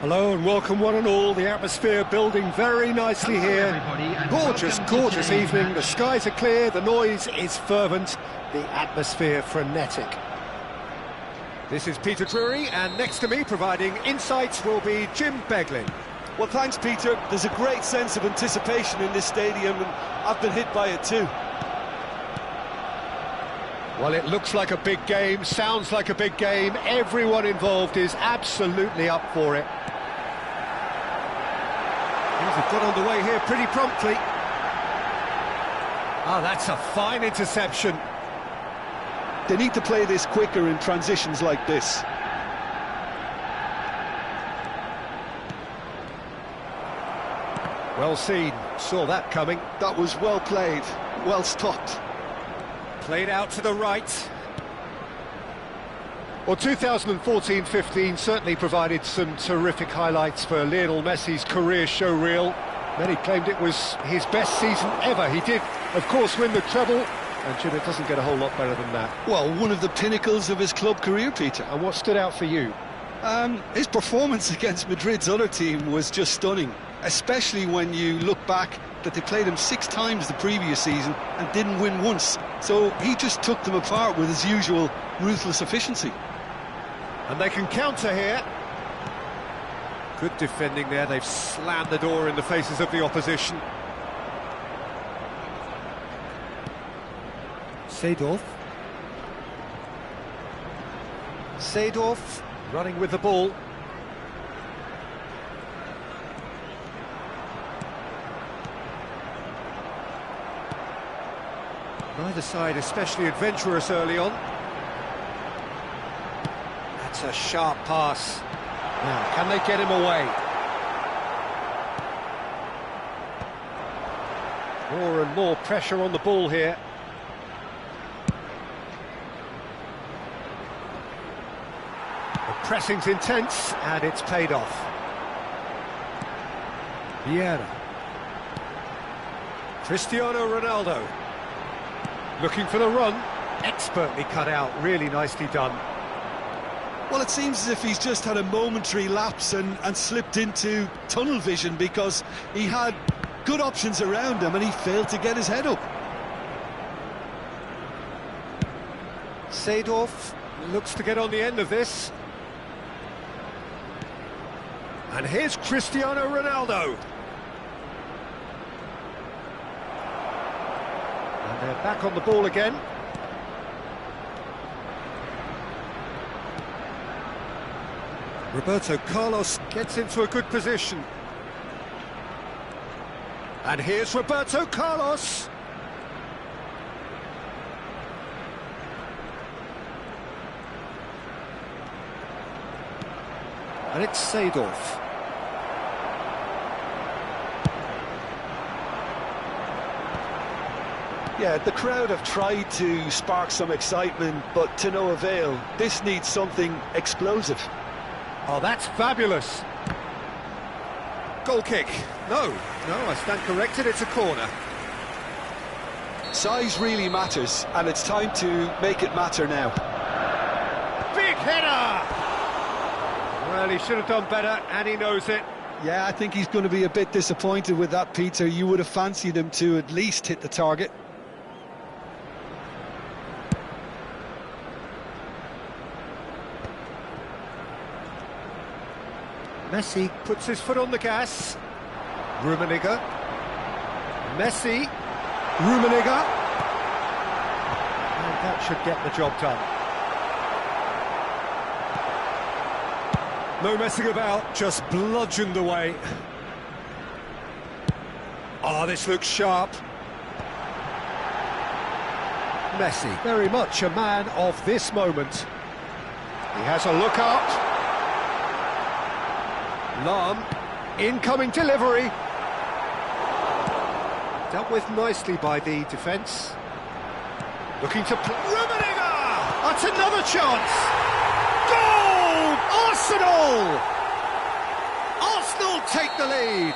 Hello and welcome one and all. The atmosphere building very nicely here. Gorgeous evening. The skies are clear, the noise is fervent, the atmosphere frenetic. This is Peter Drury, and next to me providing insights will be Jim Beglin. Well, thanks, Peter. There's a great sense of anticipation in this stadium, and I've been hit by it too. Well, it looks like a big game, sounds like a big game. Everyone involved is absolutely up for it. Things have got underway here pretty promptly. Ah, that's a fine interception. They need to play this quicker in transitions like this. Well seen, saw that coming. That was well played, well stopped. Played out to the right. Well, 2014-15 certainly provided some terrific highlights for Lionel Messi's career showreel. Many claimed it was his best season ever. He did, of course, win the treble, and Jim, it doesn't get a whole lot better than that. Well, one of the pinnacles of his club career, Peter. And what stood out for you? His performance against Madrid's other team was just stunning, especially when you look back that they played him 6 times the previous season and didn't win once. So he just took them apart with his usual ruthless efficiency. And they can counter here. Good defending there, they've slammed the door in the faces of the opposition. Seedorf running with the ball. Neither side especially adventurous early on. That's a sharp pass. Now, can they get him away? More and more pressure on the ball here. The pressing's intense, and it's paid off. Vieira. Cristiano Ronaldo. Looking for the run. Expertly cut out, really nicely done. Well, it seems as if he's just had a momentary lapse and slipped into tunnel vision, because he had good options around him and he failed to get his head up. Seedorf looks to get on the end of this. And here's Cristiano Ronaldo. And they're back on the ball again. Roberto Carlos gets into a good position. And here's Roberto Carlos. And it's Seedorf. Yeah, the crowd have tried to spark some excitement, but to no avail. This needs something explosive. Oh, that's fabulous. Goal kick. No, I stand corrected, it's a corner. Size really matters, and it's time to make it matter now. Big header! Well, he should have done better, and he knows it. Yeah, I think he's going to be a bit disappointed with that, Peter. You would have fancied him to at least hit the target. Messi puts his foot on the gas. Rummenigge. Messi. Rummenigge. And that should get the job done. No messing about, just bludgeoned away. Oh, this looks sharp. Messi, very much a man of this moment. He has a look out. Lam, incoming delivery. Dealt with nicely by the defence. Looking to play. Rummenigge! That's another chance! Goal! Arsenal! Arsenal take the lead.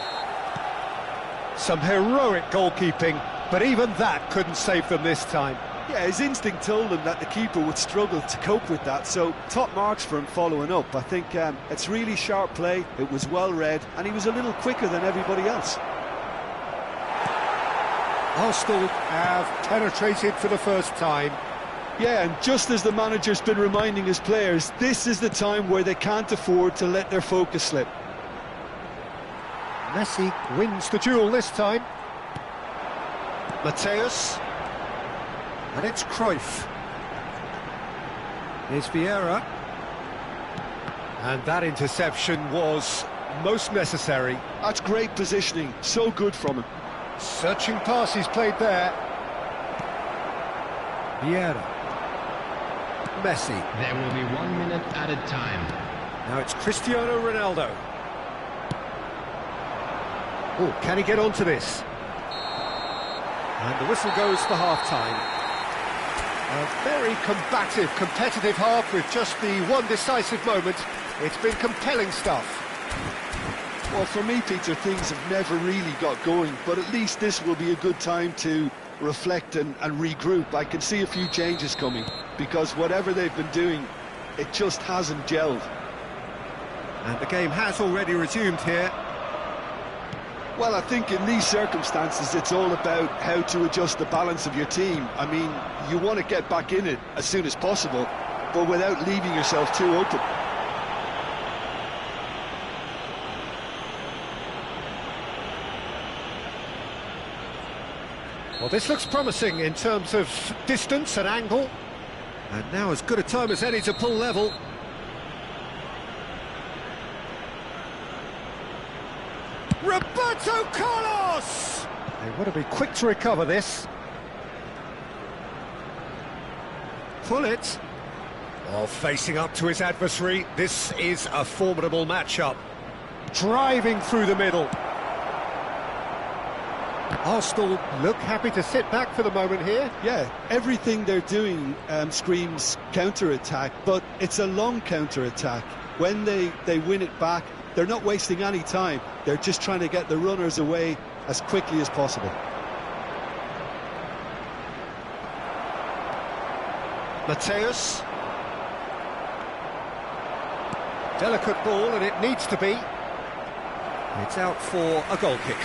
Some heroic goalkeeping, but even that couldn't save them this time. Yeah, his instinct told him that the keeper would struggle to cope with that, so top marks for him following up. I think it's really sharp play, it was well read, and he was a little quicker than everybody else. Arsenal have penetrated for the first time. Yeah, and just as the manager's been reminding his players, this is the time where they can't afford to let their focus slip. Messi wins the duel this time. Mateus. And it's Cruyff. Here's Vieira. And that interception was most necessary. That's great positioning, so good from him. Searching passes played there. Vieira. Messi. There will be 1 minute added time. Now it's Cristiano Ronaldo. Oh, can he get onto this? And the whistle goes for half-time. A very combative, competitive half with just the one decisive moment. It's been compelling stuff. Well, for me, Peter, things have never really got going, but at least this will be a good time to reflect and regroup. I can see a few changes coming, because whatever they've been doing, it just hasn't gelled. And the game has already resumed here. Well, I think in these circumstances, it's all about how to adjust the balance of your team. I mean, you want to get back in it as soon as possible, but without leaving yourself too open. Well, this looks promising in terms of distance and angle. And now as good a time as any to pull level. Roberto Carlos! They want to be quick to recover this. Pullet. Oh, facing up to his adversary. This is a formidable matchup. Driving through the middle. Arsenal look happy to sit back for the moment here. Yeah, everything they're doing screams counter-attack, but it's a long counter-attack. When they win it back, they're not wasting any time. They're just trying to get the runners away as quickly as possible. Mateus. Delicate ball, and it needs to be. It's out for a goal kick.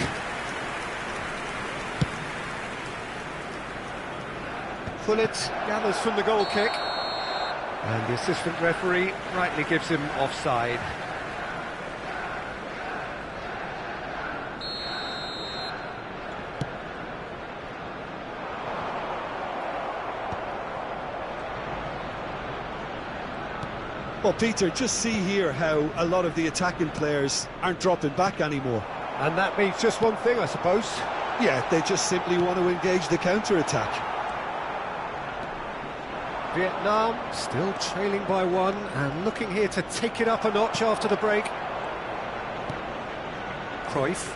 Pullet gathers from the goal kick. And the assistant referee rightly gives him offside. Well, Peter, just see here how a lot of the attacking players aren't dropping back anymore. And that means just one thing, I suppose. Yeah, they just simply want to engage the counter-attack. Vietnam still trailing by one and looking here to take it up a notch after the break. Cruyff.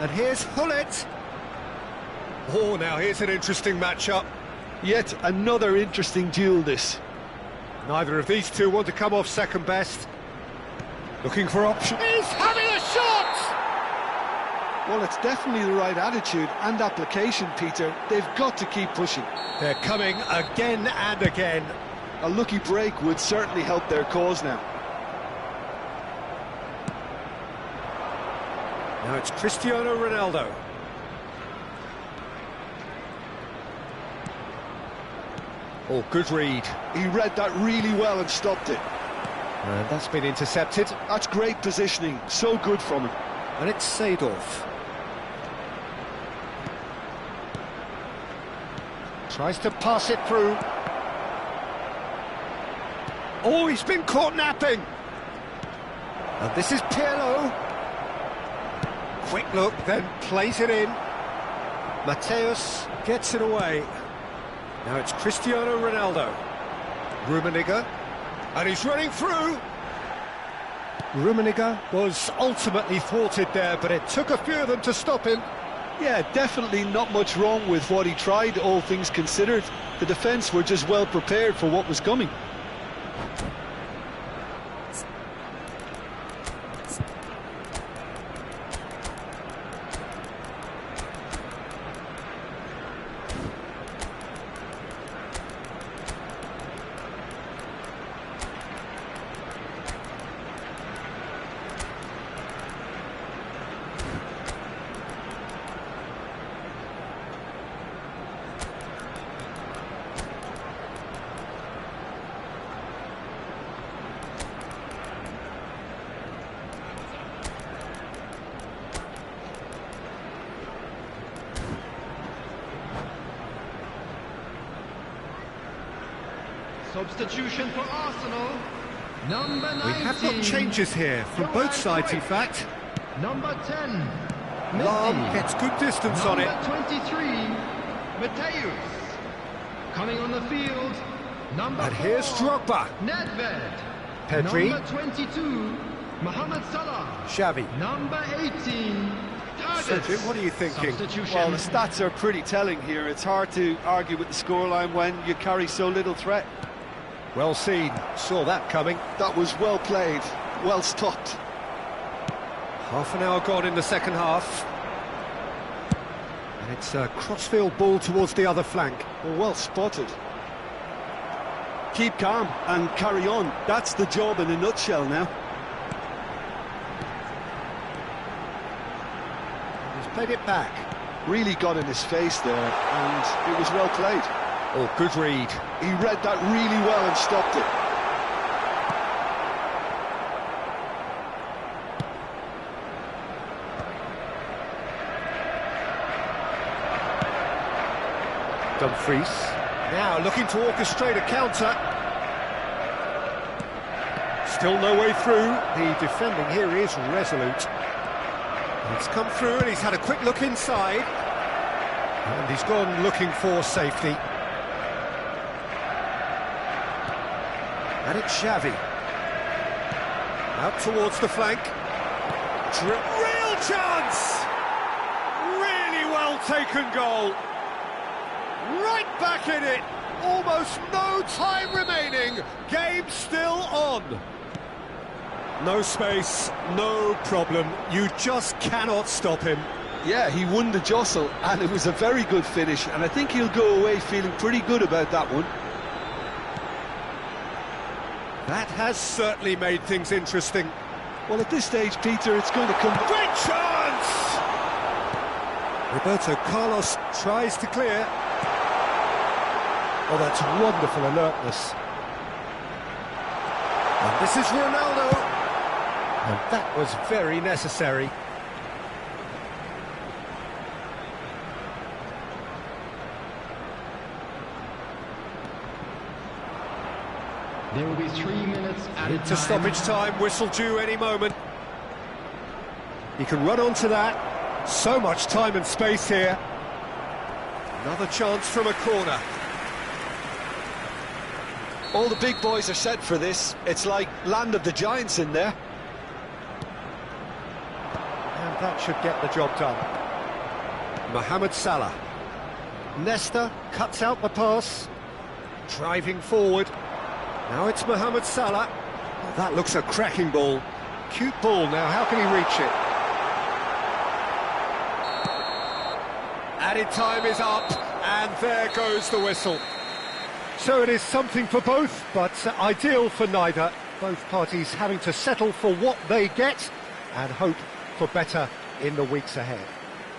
And here's Hullet. Oh, now here's an interesting matchup. Yet another interesting duel, this. Neither of these two want to come off second best. Looking for options. He's having a shot! Well, it's definitely the right attitude and application, Peter. They've got to keep pushing. They're coming again and again. A lucky break would certainly help their cause now. Now it's Cristiano Ronaldo. Oh, good read. He read that really well and stopped it. And that's been intercepted. That's great positioning, so good from him. And it's Seedorf. Tries to pass it through. Oh, he's been caught napping. And this is Pirlo. Quick look, then plays it in. Mateus gets it away. Now it's Cristiano Ronaldo. Rummenigge. And he's running through. Rummenigge was ultimately thwarted there, but it took a few of them to stop him. Yeah, definitely not much wrong with what he tried, all things considered. The defence were just well prepared for what was coming. Substitution for Arsenal. Number 19. We have got changes here from both sides, in fact. Number 10. Lam Messi. gets good distance on it. Number 23. Mateus. Coming on the field. Number And 4. here's Drogba. Nedved. Pedri. Number 22. Mohamed Salah. Xavi. Number 18. Targets. Sergio, what are you thinking? Substitution. Well, the stats are pretty telling here. It's hard to argue with the scoreline when you carry so little threat. Well seen. Saw that coming. That was well played, well stopped. Half an hour gone in the second half. And it's a crossfield ball towards the other flank. Well spotted. Keep calm and carry on. That's the job in a nutshell now. He's played it back. Really got in his face there, and it was well played. Oh, good read. He read that really well and stopped it. Dumfries. Now looking to orchestrate a counter. Still no way through. The defending here is resolute. It's come through and he's had a quick look inside. And he's gone looking for safety. And it's Xavi. Out towards the flank. Real chance! Really well taken goal. Right back in it. Almost no time remaining. Game still on. No space, no problem. You just cannot stop him. Yeah, he won the jostle, and it was a very good finish, and I think he'll go away feeling pretty good about that one. That has certainly made things interesting. Well, at this stage, Peter, it's going to come... Great chance! Roberto Carlos tries to clear. Oh, that's wonderful alertness. And this is Ronaldo. And that was very necessary. There will be 3 minutes added Into time. stoppage time, whistle due any moment. He can run onto that. So much time and space here. Another chance from a corner. All the big boys are set for this. It's like Land of the Giants in there. And that should get the job done. Mohamed Salah. Nesta cuts out the pass. Driving forward. Now it's Mohamed Salah. Oh, that looks a cracking ball. Cute ball now, how can he reach it? Added time is up, and there goes the whistle. So it is something for both, but ideal for neither. Both parties having to settle for what they get and hope for better in the weeks ahead.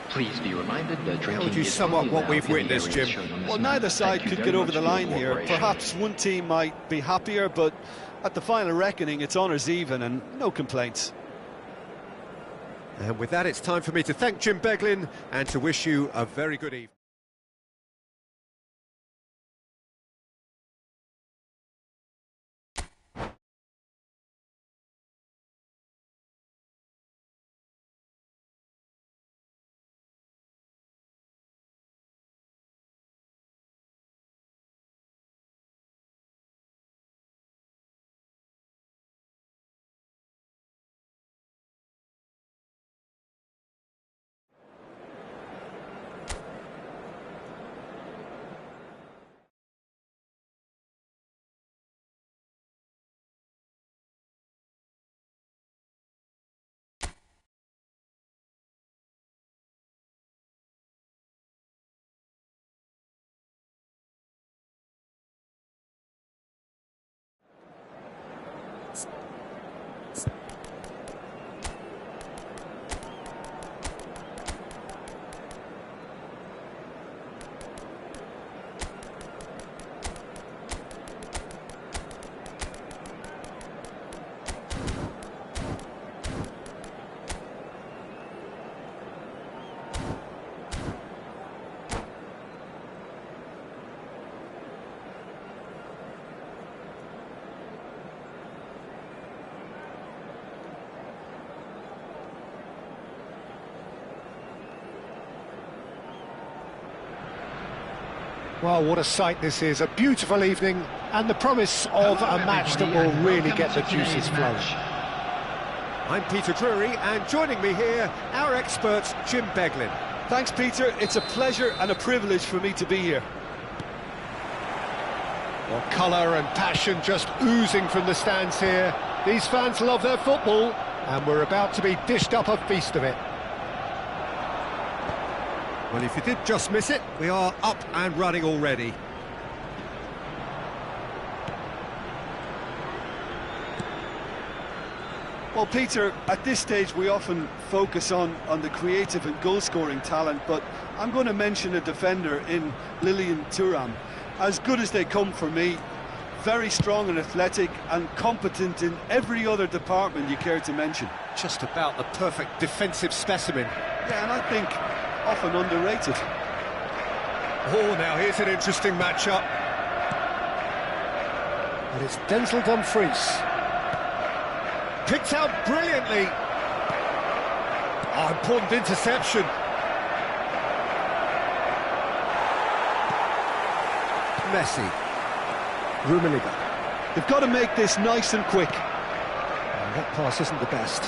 Please be reminded that drinking would you is sum up only what allowed we've in the witnessed, area Jim? shown on this Well, map. neither side Thank you could very get over much the for your line here. cooperation. Perhaps one team might be happier, but at the final reckoning, it's honours even and no complaints. And with that, it's time for me to thank Jim Beglin and to wish you a very good evening. Well, what a sight this is, a beautiful evening, and the promise of a match that will really get the juices flowing. I'm Peter Drury, and joining me here, our expert, Jim Beglin. Thanks, Peter. It's a pleasure and a privilege for me to be here. Well, colour and passion just oozing from the stands here. These fans love their football, and we're about to be dished up a feast of it. Well, if you did just miss it, we are up and running already. Well, Peter, at this stage we often focus on the creative and goal-scoring talent, but I'm going to mention a defender in Lilian Thuram. As good as they come for me, very strong and athletic and competent in every other department you care to mention. Just about the perfect defensive specimen. Yeah, and I think often underrated. Oh, now here's an interesting matchup. And it's Denzel Dumfries. Picked out brilliantly. Oh, important interception. Messi. Rummenigge. They've got to make this nice and quick. Oh, that pass isn't the best.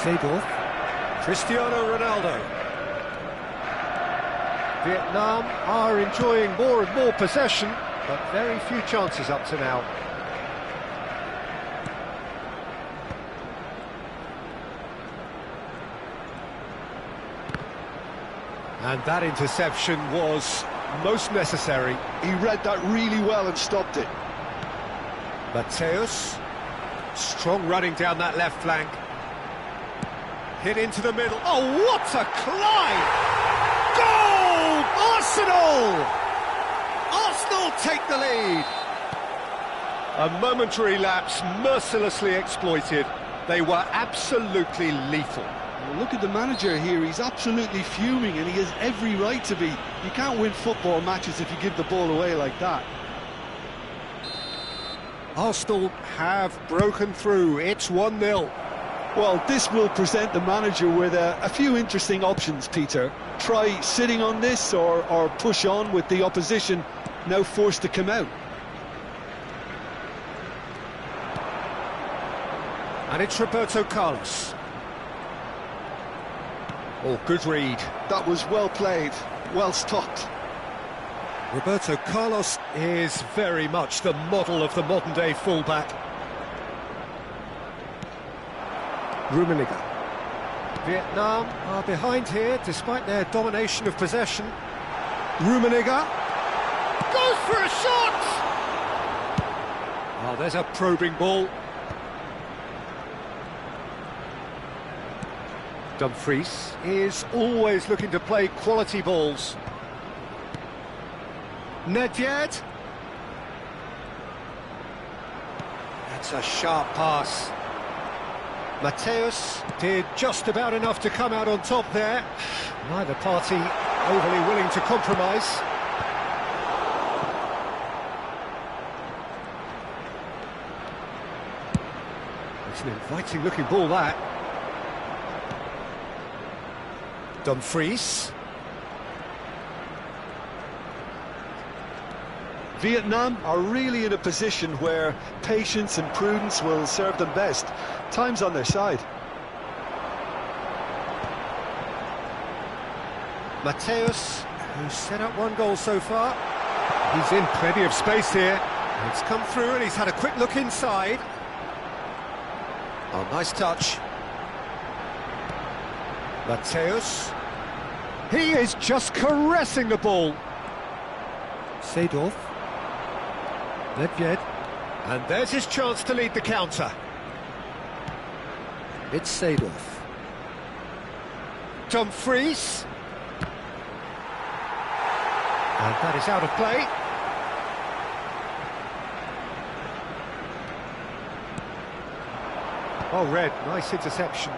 Seedorf. Cristiano Ronaldo. Vietnam are enjoying more and more possession, but very few chances up to now. And that interception was most necessary. He read that really well and stopped it. Mateus. Strong running down that left flank. Hit into the middle. Oh, what a climb! Goal! Arsenal! Arsenal take the lead. A momentary lapse mercilessly exploited. They were absolutely lethal. Well, look at the manager here. He's absolutely fuming and he has every right to be. You can't win football matches if you give the ball away like that. Arsenal have broken through. It's 1-0. Well, this will present the manager with a few interesting options, Peter. Try sitting on this or push on with the opposition now forced to come out. And it's Roberto Carlos. Oh, good read. That was well played, well stopped. Roberto Carlos is very much the model of the modern-day fullback. Rummenigge. Vietnam are behind here, despite their domination of possession. Rummenigge goes for a shot! Oh, there's a probing ball. Dumfries is always looking to play quality balls. Nedved. That's a sharp pass. Mateus did just about enough to come out on top there. Neither party overly willing to compromise. It's an inviting looking ball, that. Dumfries. Vietnam are really in a position where patience and prudence will serve them best. Time's on their side. Mateus, who's set up one goal so far. He's in plenty of space here. It's come through and he's had a quick look inside. Oh, nice touch. Mateus. He is just caressing the ball. Seedorf. Nedved. And there's his chance to lead the counter. It's Seedorf. Dumfries. And that is out of play. Oh, Red, nice interception.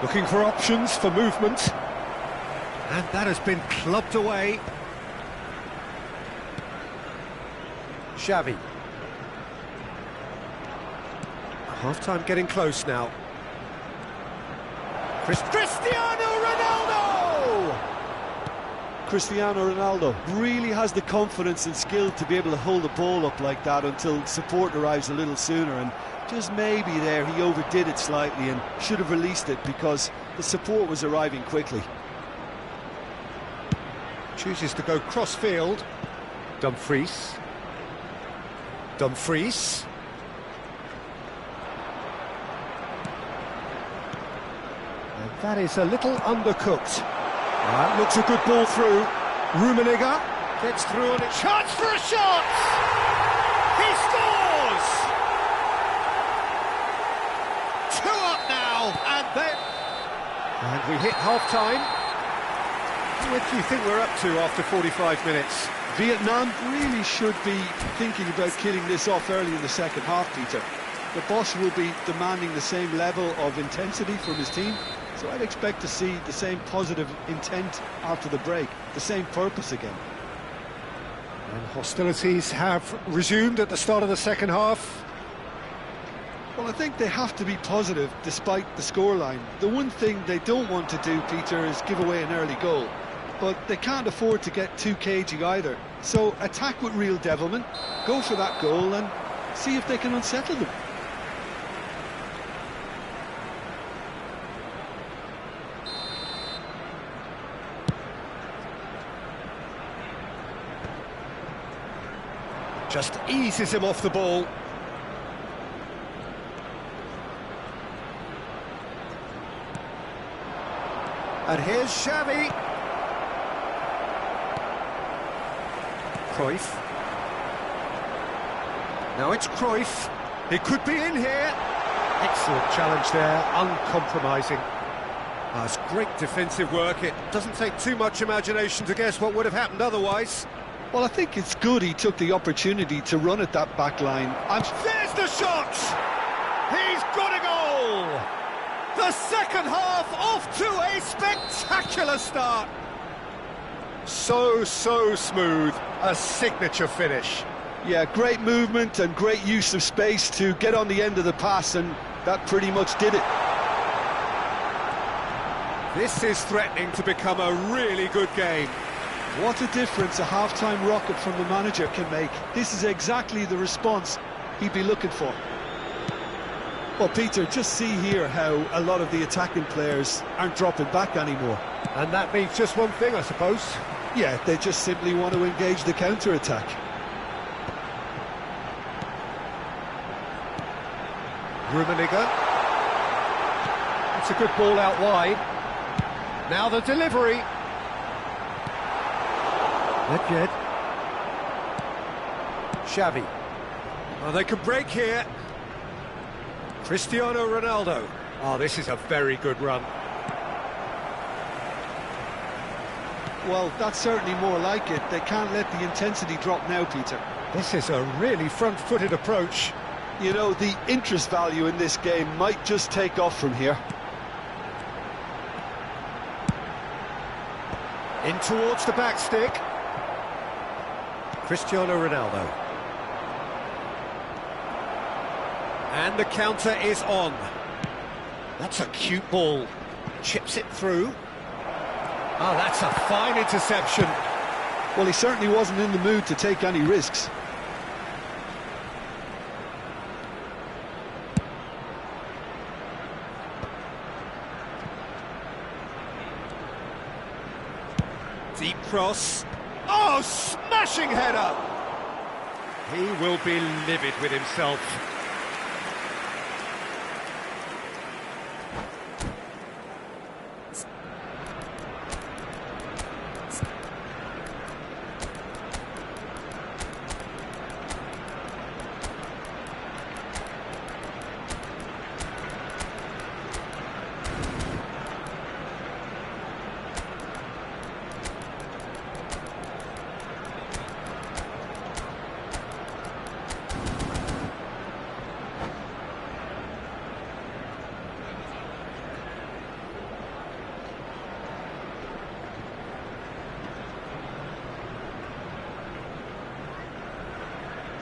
Looking for options for movement. And that has been clubbed away. Xavi. Half-time getting close now. Cristiano Ronaldo! Cristiano Ronaldo really has the confidence and skill to be able to hold the ball up like that until support arrives a little sooner, and just maybe there he overdid it slightly and should have released it because the support was arriving quickly. Chooses to go cross-field. Dumfries. Dumfries. And that is a little undercooked. That looks a good ball through. Rummenigge gets through on it. Chance for a shot! He scores! 2 up now, and we hit half-time. What do you think we're up to after 45 minutes? Vietnam really should be thinking about killing this off early in the second half, Peter. The boss will be demanding the same level of intensity from his team, so I'd expect to see the same positive intent after the break, the same purpose again. And hostilities have resumed at the start of the second half. Well, I think they have to be positive despite the scoreline. The one thing they don't want to do, Peter, is give away an early goal. But they can't afford to get too cagey either. So attack with real devilment, go for that goal and see if they can unsettle them. Just eases him off the ball. And here's Xavi. Cruyff. Now it's Cruyff. He could be in here. Excellent challenge there, uncompromising. That's great defensive work. It doesn't take too much imagination to guess what would have happened otherwise. Well, I think it's good he took the opportunity to run at that back line. There's the shot! He's got a goal! The second half off to a spectacular start. So smooth, a signature finish. Yeah, great movement and great use of space to get on the end of the pass, and that pretty much did it. This is threatening to become a really good game. What a difference a half-time rocket from the manager can make. This is exactly the response he'd be looking for. Well, Peter, just see here how a lot of the attacking players aren't dropping back anymore. And that means just one thing, I suppose. Yeah, they just simply want to engage the counter-attack. Rummenigge. It's a good ball out wide. Now the delivery. Not yet. Xavi. Oh, they can break here. Cristiano Ronaldo. Oh, this is a very good run. Well, that's certainly more like it. They can't let the intensity drop now, Peter. This is a really front-footed approach. You know, the interest value in this game might just take off from here. In towards the back stick. Cristiano Ronaldo. And the counter is on. That's a cute ball. Chips it through. Oh, that's a fine interception. Well, he certainly wasn't in the mood to take any risks. Deep cross. Oh, smashing header! He will be livid with himself.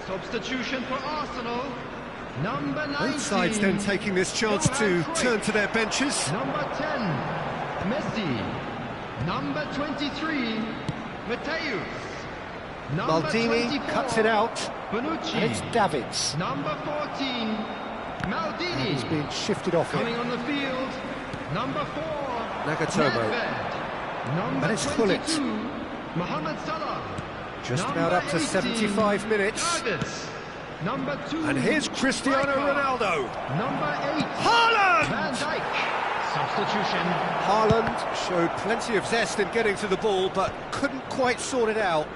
Substitution for Arsenal. Number 19. Both sides then taking this chance to turn to their benches. Number 10, Messi. Number 23, Mateus. Number Maldini 24, cuts it out. Bonucci. And it's Davids. Number 14, Maldini. He's been shifted off Coming it. on the field, number 4, Nagatomo. Nedved. Number And it's 22, Mohamed Salah. Just Number about up to 18, 75 minutes. Davids. Number 2, And here's Cristiano striker. Ronaldo. Number 8, Haaland! Van Dijk. Substitution. Haaland showed plenty of zest in getting to the ball, but couldn't quite sort it out.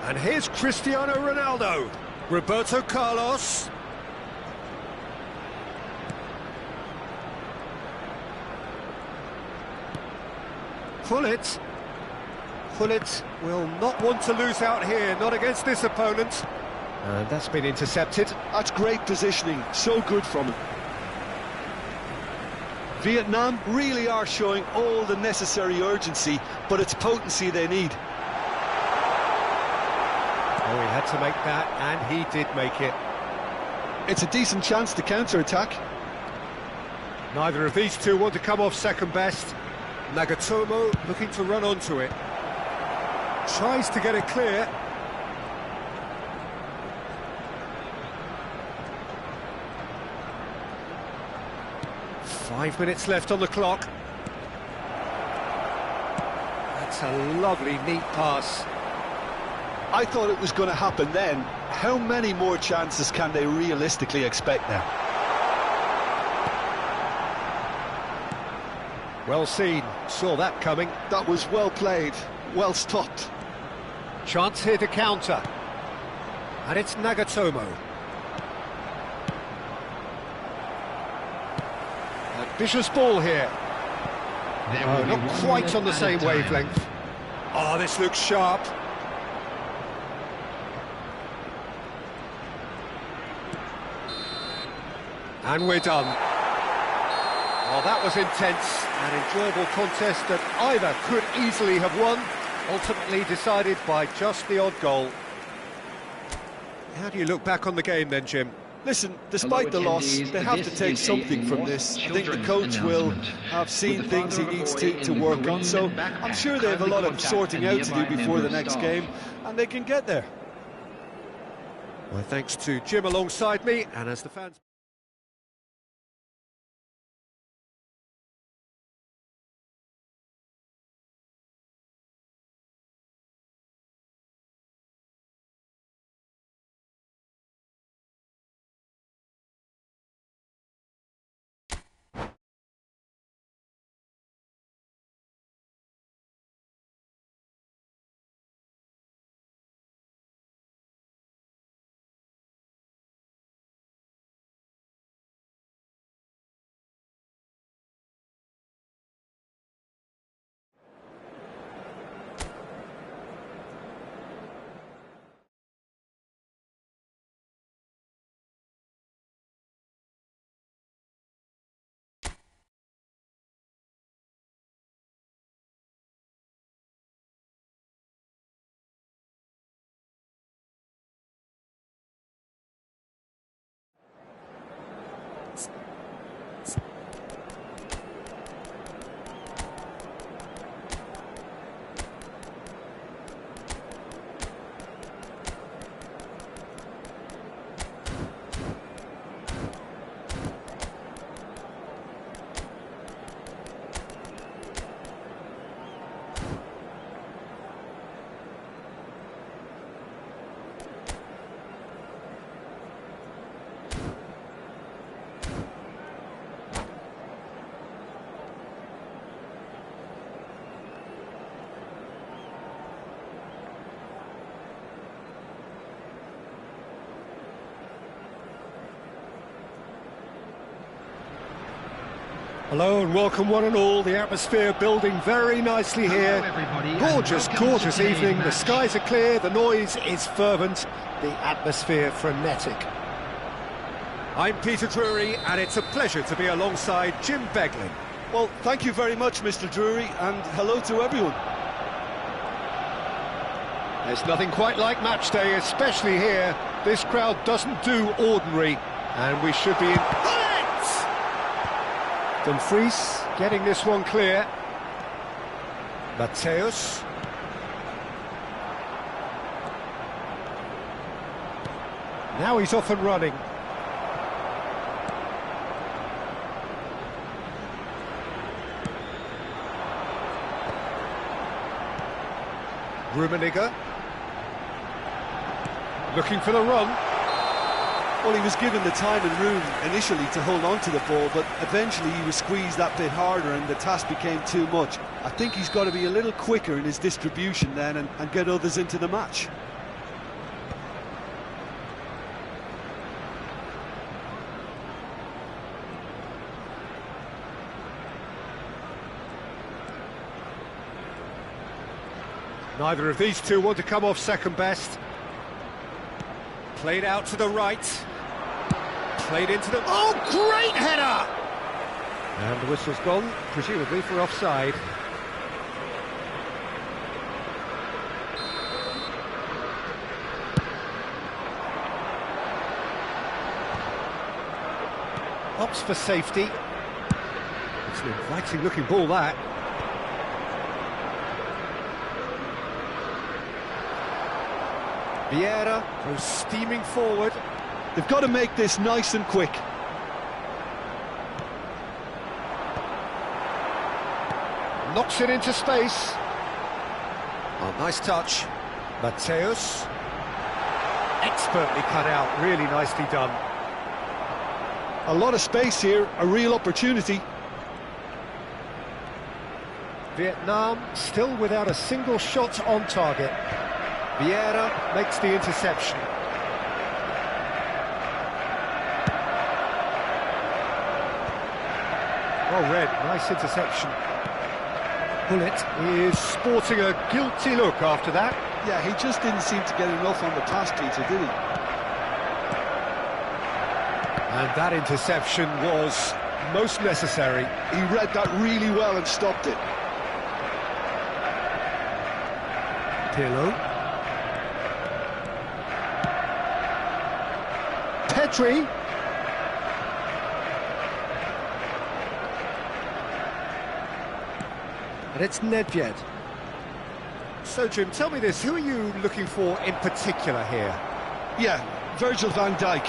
And here's Cristiano Ronaldo. Roberto Carlos. Pullet. Pullet will not want to lose out here, not against this opponent. And that's been intercepted. That's great positioning, so good from him. Vietnam really are showing all the necessary urgency, but it's potency they need. Oh, he had to make that, and he did make it. It's a decent chance to counter-attack. Neither of these two want to come off second best. Nagatomo looking to run onto it. Tries to get it clear. Five minutes left on the clock. That's a lovely, neat pass. I thought it was going to happen then. How many more chances can they realistically expect now? Well seen, saw that coming. That was well played, well stopped. Chance here to counter. And it's Nagatomo. Ambitious ball here. Oh, not quite on the same wavelength. Oh, this looks sharp. And we're done. Well, that was intense, an enjoyable contest that either could easily have won, ultimately decided by just the odd goal. How do you look back on the game then, Jim? Listen, despite the loss, they have to take something from this. I think the coach will have seen things he needs to work on, so I'm sure they have a lot of sorting out to do before the next game, and they can get there. Well, thanks to Jim alongside me, and as the fans... Hello and welcome one and all, the atmosphere building very nicely here. Gorgeous, gorgeous evening, the skies are clear, the noise is fervent, the atmosphere frenetic. I'm Peter Drury and it's a pleasure to be alongside Jim Beglin. Well, thank you very much, Mr. Drury, and hello to everyone. There's nothing quite like match day, especially here. This crowd doesn't do ordinary, and we should be in... Dumfries getting this one clear. Mateus. Now he's off and running. Rummenigge. Looking for the run. Well, he was given the time and room initially to hold on to the ball, but eventually he was squeezed that bit harder and the task became too much. I think he's got to be a little quicker in his distribution then and get others into the match. Neither of these two want to come off second best. Played out to the right. Played into the... Oh, great header! And the whistle's gone, presumably for offside. Opts for safety. It's an inviting looking ball, that. Vieira goes steaming forward. They've got to make this nice and quick. Knocks it into space. Oh, nice touch. Mateus. Expertly cut out, really nicely done. A lot of space here, a real opportunity. Vietnam still without a single shot on target. Vieira makes the interception. Oh, Red, nice interception. Bullet is sporting a guilty look after that. Yeah, he just didn't seem to get enough on the pass, Peter, did he? And that interception was most necessary. He read that really well and stopped it. Pirlo. Petri. And it's Nedved. So, Jim, tell me this, who are you looking for in particular here? Yeah, Virgil van Dijk.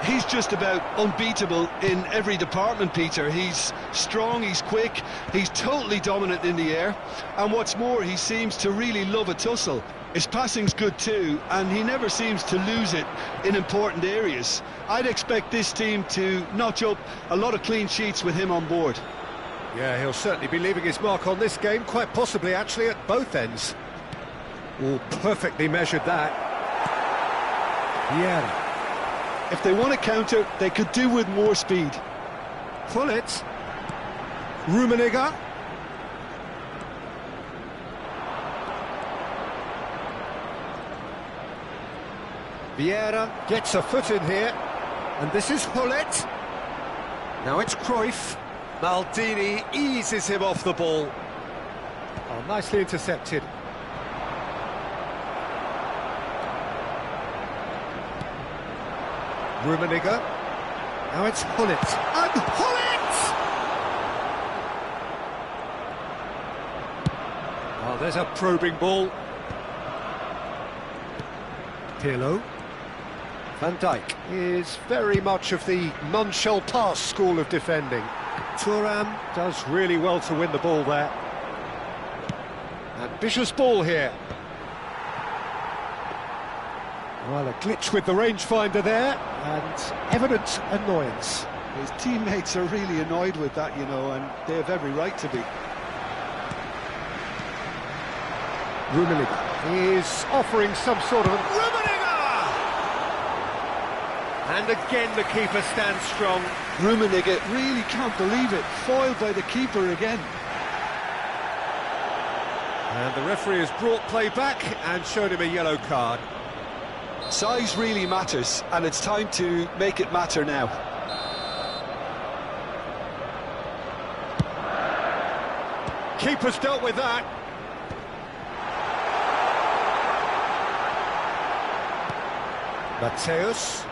He's just about unbeatable in every department, Peter. He's strong, he's quick, he's totally dominant in the air. And what's more, he seems to really love a tussle. His passing's good too, and he never seems to lose it in important areas. I'd expect this team to notch up a lot of clean sheets with him on board. Yeah, he'll certainly be leaving his mark on this game, quite possibly actually at both ends. Oh, perfectly measured that. Yeah. If they want to counter, they could do with more speed. Pull it. Rummenigge. Vieira gets a foot in here. And this is Hullet. Now it's Cruyff. Maldini eases him off the ball. Oh, nicely intercepted. Rummenigge. Now it's Hullet. And Hullet! Oh, there's a probing ball. Pirlo. Van Dijk is very much of the none-shall-pass school of defending. Thuram does really well to win the ball there. Ambitious ball here. Well, a glitch with the rangefinder there, and evident annoyance. His teammates are really annoyed with that, you know, and they have every right to be. Rummenigge is offering some sort of... Rummenigge! And again the keeper stands strong. Rummenigge really can't believe it, foiled by the keeper again. And the referee has brought play back and showed him a yellow card. Size really matters, and it's time to make it matter now. Keeper's dealt with that. Mateus.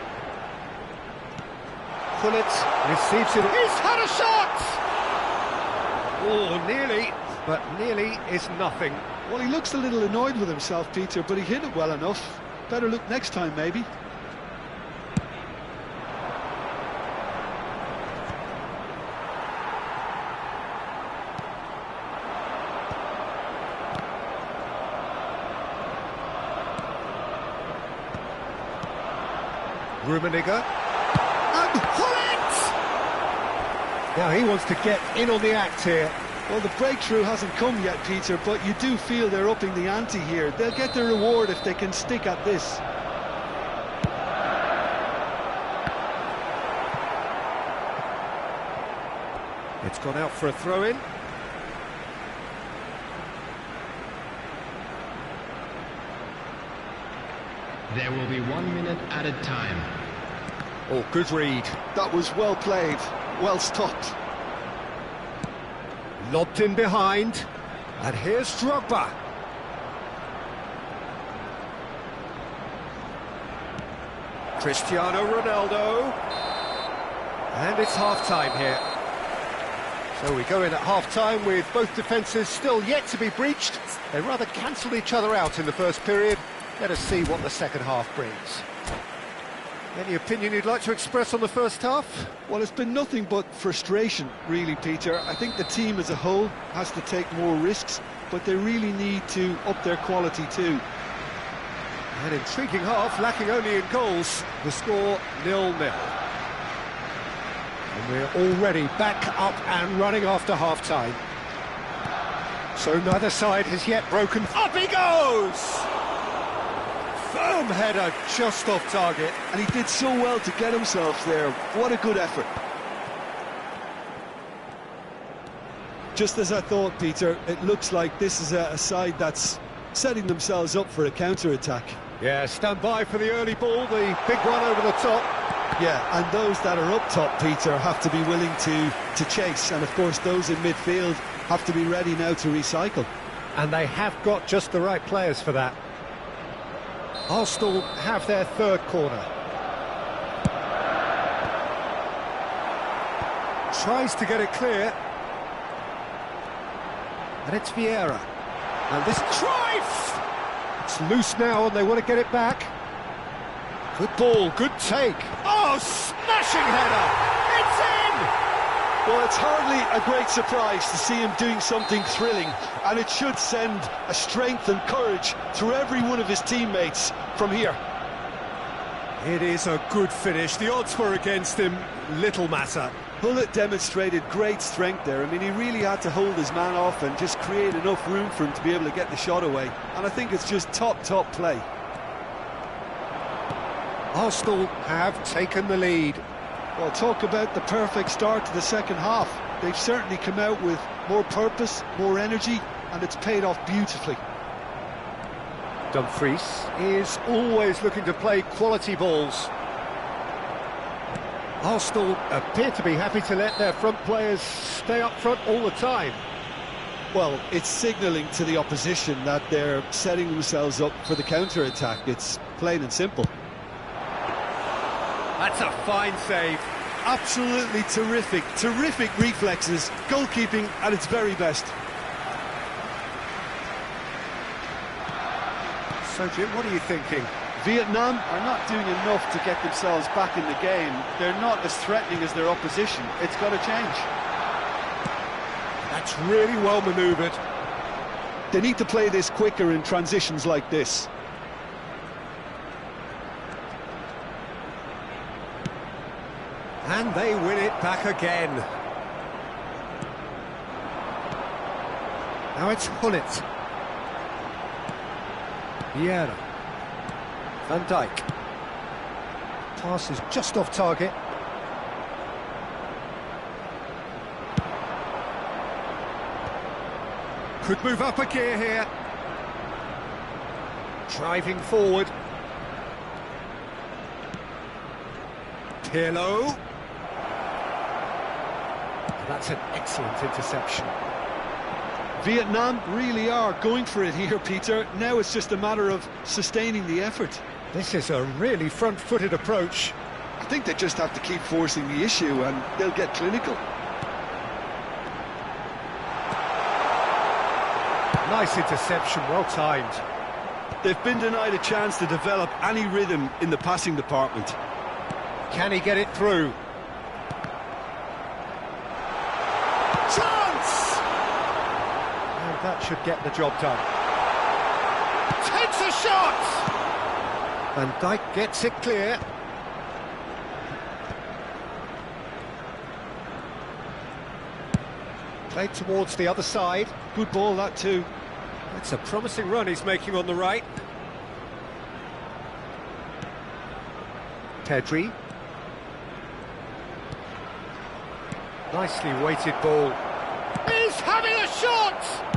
Gullit receives it. He's had a shot! Oh, nearly, but nearly is nothing. Well, he looks a little annoyed with himself, Peter, but he hit it well enough. Better look next time, maybe. Rummenigge. And Gullit! Now he wants to get in on the act here. Well, the breakthrough hasn't come yet, Peter, but you do feel they're upping the ante here. They'll get their reward if they can stick at this. It's gone out for a throw-in. There will be 1 minute added time. Oh, good read. That was well played, well stopped. Lobbed in behind. And here's Drogba. Cristiano Ronaldo. And it's half-time here. So we go in at half-time with both defences still yet to be breached. They rather cancelled each other out in the first period. Let us see what the second half brings. Any opinion you'd like to express on the first half? Well, it's been nothing but frustration, really, Peter. I think the team as a whole has to take more risks, but they really need to up their quality too. An intriguing half, lacking only in goals. The score 0-0. And we're already back up and running after half-time. So neither side has yet broken. Up he goes! Firm header, just off target. And he did so well to get himself there. What a good effort. Just as I thought, Peter, it looks like this is a side that's setting themselves up for a counter-attack. Yeah, stand by for the early ball, the big one over the top. Yeah, and those that are up top, Peter, have to be willing to chase. And, of course, those in midfield have to be ready now to recycle. And they have got just the right players for that. Arsenal have their third corner. Tries to get it clear. And it's Vieira. And this Cruyff! It's loose now and they want to get it back. Good ball, good take. Oh, smashing header! It's in! Well, it's hardly a great surprise to see him doing something thrilling, and it should send a strength and courage through every one of his teammates from here. It is a good finish. The odds were against him, little matter. Gullit demonstrated great strength there. I mean, he really had to hold his man off and just create enough room for him to be able to get the shot away. And I think it's just top play. Arsenal have taken the lead. Well, talk about the perfect start to the second half. They've certainly come out with more purpose, more energy, and it's paid off beautifully. Dumfries is always looking to play quality balls. Arsenal appear to be happy to let their front players stay up front all the time. Well, it's signalling to the opposition that they're setting themselves up for the counter-attack. It's plain and simple. That's a fine save. Absolutely terrific reflexes, goalkeeping at its very best. So, Jim, what are you thinking? Vietnam are not doing enough to get themselves back in the game. They're not as threatening as their opposition. It's got to change. That's really well manoeuvred. They need to play this quicker in transitions like this. And they win it back again. Now it's Gullit. Vieira. Van Dijk. Pass is just off target. Could move up a gear here. Driving forward. Pirlo. That's an excellent interception. Vietnam really are going for it here, Peter. Now it's just a matter of sustaining the effort. This is a really front-footed approach. I think they just have to keep forcing the issue and they'll get clinical. Nice interception, well timed. They've been denied a chance to develop any rhythm in the passing department. Can he get it through? Chance! And that should get the job done. Takes a shot! Van Dijk gets it clear. Played towards the other side. Good ball, that too. It's a promising run he's making on the right. Pedri. Nicely weighted ball. He's having a shot!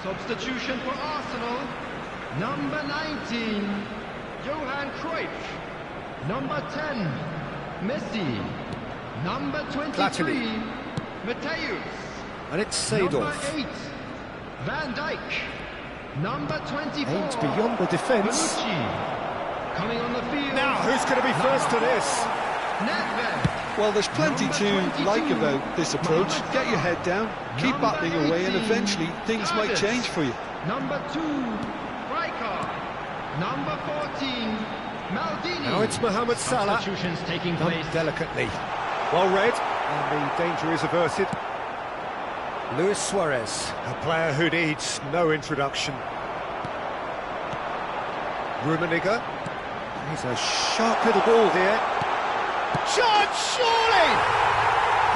Substitution for Arsenal. Number 19, Johan Cruyff. Number 10, Messi. Number 23, Platini. Matthäus. And it's Number Seedorf. 8, Van Dijk. Number 24, Aimed beyond the defence. Bonucci. Coming on the field. Now, who's going to be first to this? Nedved. Well, there's plenty Number to 22, like about this approach. Get your head down, keep Number battling away, and 18, eventually things might Curtis. change for you. Number 2, Rijkaard. Number 14, Maldini. Now it's Mohamed Salah. Substitutions taking Done place. delicately. Well read, and the danger is averted. Luis Suarez, a player who needs no introduction. Rummenigge. He's a sharp little ball here. Chance, surely!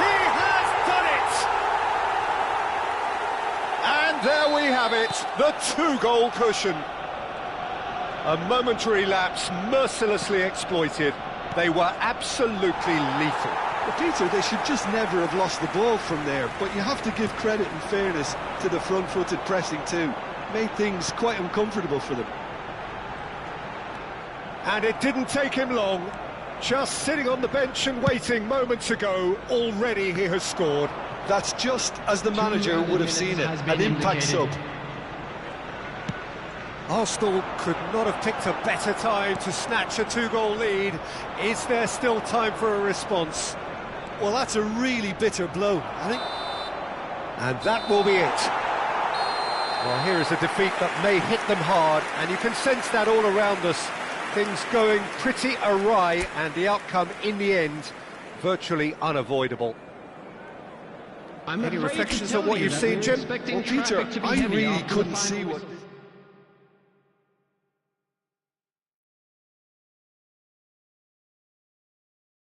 He has done it! And there we have it, the two-goal cushion. A momentary lapse mercilessly exploited. They were absolutely lethal. But Peter, they should just never have lost the ball from there, but you have to give credit and fairness to the front-footed pressing too. Made things quite uncomfortable for them. And it didn't take him long. Just sitting on the bench and waiting moments ago, already he has scored. That's just as the manager would have seen it, an impact sub. Arsenal could not have picked a better time to snatch a two-goal lead. Is there still time for a response? Well, that's a really bitter blow, I think. And that will be it. Well, here is a defeat that may hit them hard, and you can sense that all around us. Things going pretty awry, and the outcome in the end virtually unavoidable. I'm Any afraid to reflections tell on what you you've that seen, we're Jim? expecting Well, Peter, traffic to be I heavy really after the couldn't final see what... whistle.